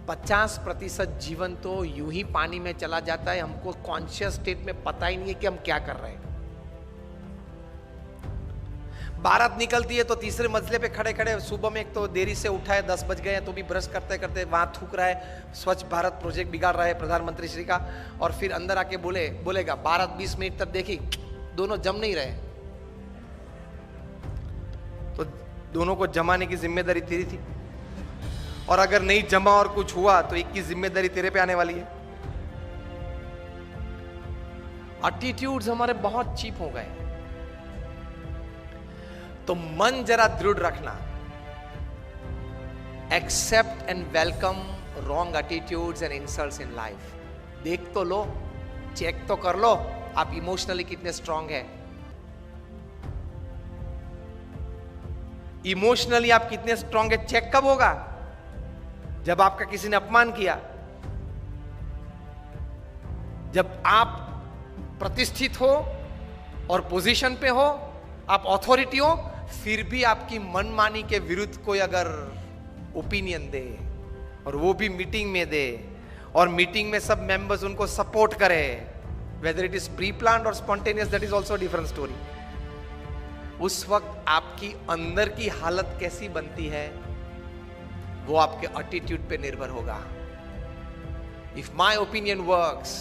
50% जीवन तो यूं ही पानी में चला जाता है, हमको कॉन्शियस स्टेट में पता ही नहीं है कि हम क्या कर रहे हैं। बारात निकलती है तो तीसरे मंजिले पे खड़े खड़े, सुबह में एक तो देरी से उठा है, 10 बज गए हैं तो भी ब्रश करते करते वहां थूक रहा है, स्वच्छ भारत प्रोजेक्ट बिगाड़ रहा है प्रधानमंत्री श्री का, और फिर अंदर आके बोलेगा बारात 20 मिनट तक देखी, दोनों जम नहीं रहे। तो दोनों को जमाने की जिम्मेदारी तेरी थी, और अगर नहीं जमा और कुछ हुआ तो एक की जिम्मेदारी तेरे पे आने वाली है। एटीट्यूड्स हमारे बहुत चीप हो गए। तो मन जरा दृढ़ रखना, accept and welcome wrong attitudes and insults in life. देख तो लो, चेक तो कर लो आप इमोशनली कितने स्ट्रांग है, इमोशनली आप कितने स्ट्रांग है। चेक कब होगा? जब आपका किसी ने अपमान किया, जब आप प्रतिष्ठित हो और पोजीशन पे हो, आप अथॉरिटी हो, फिर भी आपकी मनमानी के विरुद्ध कोई अगर ओपिनियन दे, और वो भी मीटिंग में दे, और मीटिंग में सब मेंबर्स उनको सपोर्ट करे, whether it is pre planned और spontaneous, that is also different story. उस वक्त आपकी अंदर की हालत कैसी बनती है वो आपके एटीट्यूड पे निर्भर होगा। If my opinion works,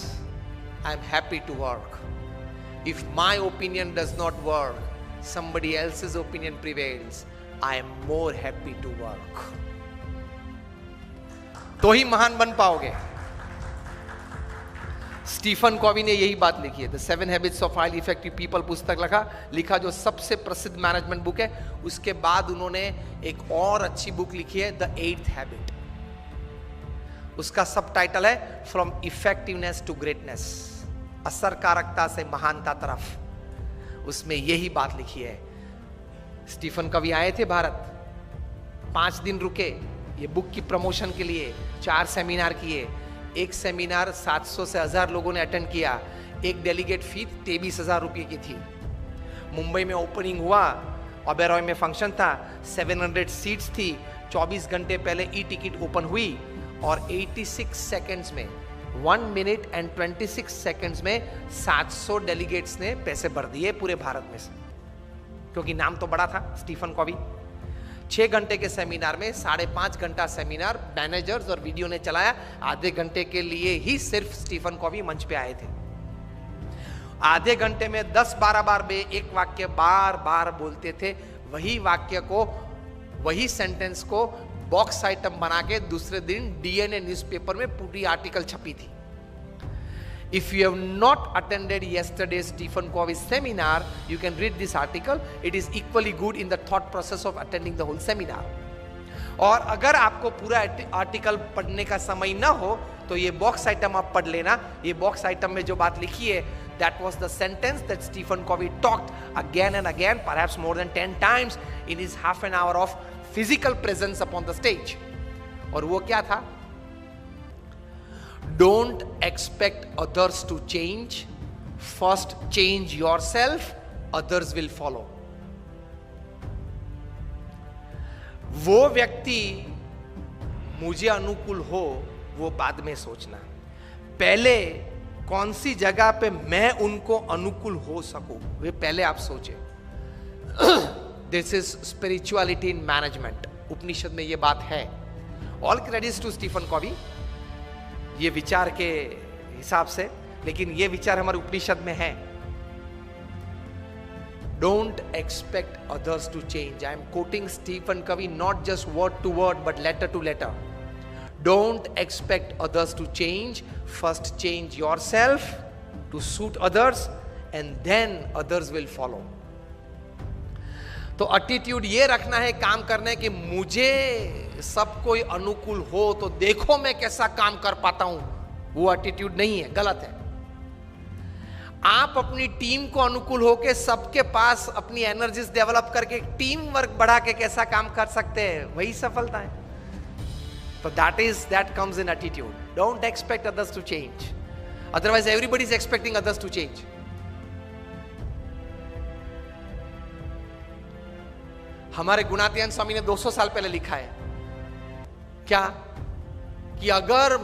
I am happy to work. If my opinion does not work, somebody else's opinion prevails, I am more happy to work। तो ही महान बन पाओगे। स्टीफन कॉवी ने यही बात लिखी है, the 7 habits of highly effective people पुस्तक लिखा जो सबसे प्रसिद्ध मैनेजमेंट बुक है। उसके बाद उन्होंने एक और अच्छी बुक लिखी है, द 8th हैबिट। उसका सब टाइटल है फ्रॉम इफेक्टिवनेस टू ग्रेटनेस, असरकारकता से महानता तरफ। उसमें यही बात लिखी है। स्टीफन कवी आए थे भारत, 5 दिन रुके ये बुक की प्रमोशन के लिए, 4 सेमिनार किए। एक सेमिनार 700 से 1000 लोगों ने अटेंड किया। एक डेलीगेट फी 23,000 रुपये की थी। मुंबई में ओपनिंग हुआ, ओबेरॉय में फंक्शन था, 700 सीट्स थी। 24 घंटे पहले ई टिकट ओपन हुई और 86 सेकेंड्स में, 1 मिनट एंड 26 सेकेंड्स में 700 डेलीगेट्स ने पैसे भर दिए पूरे भारत में से, क्योंकि नाम तो बड़ा था स्टीफन कॉवी। 6 घंटे के सेमिनार में 5.5 घंटा सेमिनार मैनेजर्स और वीडियो ने चलाया। आधे घंटे के लिए ही सिर्फ स्टीफन कॉवी मंच पे आए थे। आधे घंटे में 10-12 बार वे एक वाक्य बार बार बोलते थे। वही वाक्य को, वही सेंटेंस को बॉक्स आइटम बना के दूसरे दिन डीएनए न्यूज़पेपर में पूरी आर्टिकल छपी थी। If you have not attended yesterday's Stephen Covey seminar, you can read this article. It is equally good in the thought process of attending the whole seminar. और अगर आपको पूरा आर्टिकल पढ़ने का समय ना हो तो ये बॉक्स आइटम आप पढ़ लेना। ये बॉक्स आइटम में जो बात लिखी है, that was the sentence that Stephen Covey talked again and again, perhaps more than 10 times in his half an hour of physical presence upon the stage. और वो क्या था? Don't expect others to change. First change yourself, others will follow. वो व्यक्ति मुझे अनुकूल हो वो बाद में सोचना, पहले कौन सी जगह पे मैं उनको अनुकूल हो सकूं वे पहले आप सोचें। This is spirituality in management. Upanishad में ये बात है। All credits to Stephen Covey ये विचार के हिसाब से, लेकिन ये विचार हमारे उपनिषद में है। Don't expect others to change. I am quoting Stephen Covey not just word to word but letter to letter. Don't expect others to change, first change yourself to suit others and then others will follow. तो attitude ये रखना है काम करने कि मुझे सब कोई अनुकूल हो तो देखो मैं कैसा काम कर पाता हूं। वो एटीट्यूड नहीं है, गलत है। आप अपनी टीम को अनुकूल होकर सबके पास अपनी एनर्जीज डेवलप करके टीम वर्क बढ़ा के कैसा काम कर सकते हैं, वही सफलता है। तो that comes in attitude. Don't expect others to change, otherwise everybody is expecting others to change. हमारे गुणातीयन स्वामी ने 200 साल पहले लिखा है क्या कि अगर